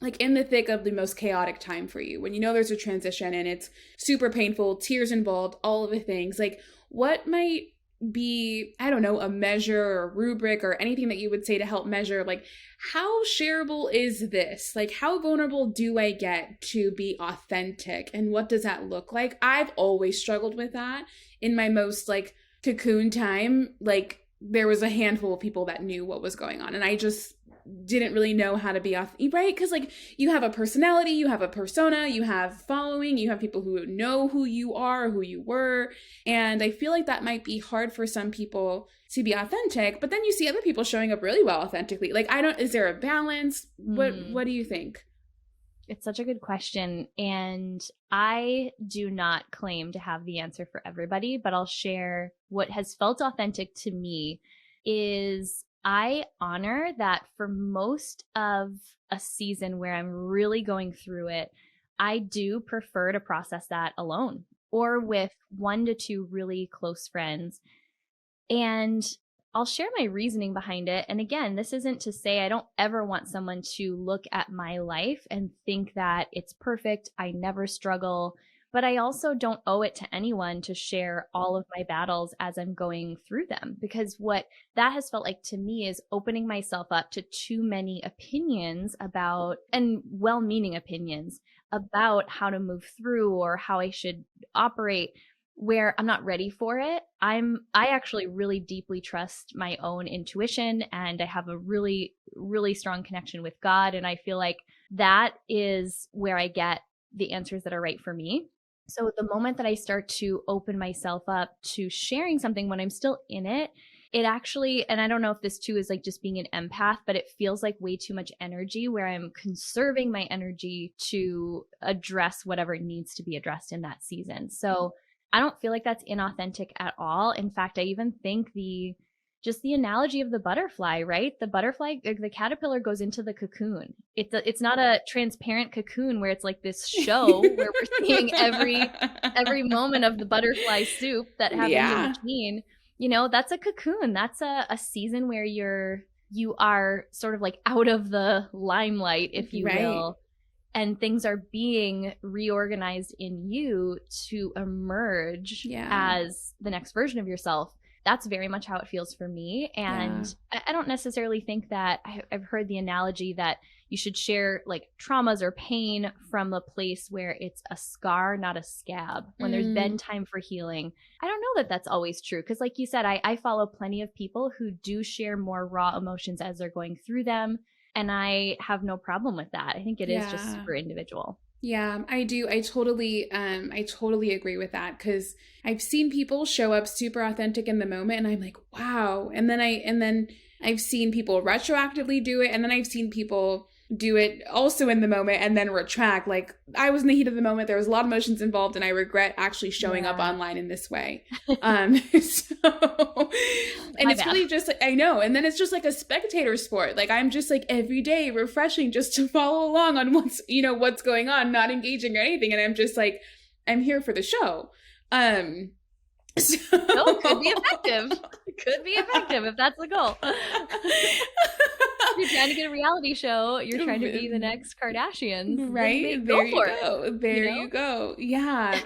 like in the thick of the most chaotic time for you, when you know there's a transition and it's super painful, tears involved, all of the things, like what might be, I don't know, a measure or rubric or anything that you would say to help measure, like, how shareable is this? Like, how vulnerable do I get to be authentic? And what does that look like? I've always struggled with that in my most like cocoon time. Like, there was a handful of people that knew what was going on, and I just didn't really know how to be right, because like you have a personality, you have a persona, you have following, you have people who know who you are, who you were, and I feel like that might be hard for some people to be authentic. But then you see other people showing up really well authentically. Like, I don't, is there a balance? What do you think? It's such a good question, and I do not claim to have the answer for everybody, but I'll share what has felt authentic to me. Is I honor that for most of a season where I'm really going through it, I do prefer to process that alone or with 1 to 2 really close friends. And I'll share my reasoning behind it. And again, this isn't to say I don't ever want someone to look at my life and think that it's perfect, I never struggle. But I also don't owe it to anyone to share all of my battles as I'm going through them, because what that has felt like to me is opening myself up to too many opinions about, and well-meaning opinions about how to move through or how I should operate, where I'm not ready for it. I actually really deeply trust my own intuition, and I have a really, really strong connection with God. And I feel like that is where I get the answers that are right for me. So the moment that I start to open myself up to sharing something when I'm still in it, it actually, and I don't know if this too is like just being an empath, but it feels like way too much energy where I'm conserving my energy to address whatever needs to be addressed in that season. So I don't feel like that's inauthentic at all. In fact, I even think just the analogy of the butterfly, right? The butterfly, the caterpillar goes into the cocoon. It's not a transparent cocoon where it's like this show where we're seeing every moment of the butterfly soup that happens in between. You know, that's a cocoon. That's a season where you are sort of like out of the limelight, if you will. And things are being reorganized in you to emerge as the next version of yourself. That's very much how it feels for me. And I don't necessarily think that I've heard the analogy that you should share like traumas or pain from a place where it's a scar, not a scab, when there's been time for healing. I don't know that that's always true. Because like you said, I follow plenty of people who do share more raw emotions as they're going through them. And I have no problem with that. I think it is just super individual. Yeah, I do. I totally agree with that, because I've seen people show up super authentic in the moment, and I'm like, wow. And then I've seen people retroactively do it, and then I've seen people do it also in the moment and then retract. Like, I was in the heat of the moment, there was a lot of emotions involved, and I regret actually showing up online in this way. And it's really just like, I know, and then it's just like a spectator sport. Like, I'm just like every day refreshing just to follow along on what's going on, not engaging or anything, and I'm just like, I'm here for the show. So could be effective. Could be effective if that's the goal. You're trying to get a reality show. You're trying to be the next Kardashians. Right? There you go. There you go. Yeah.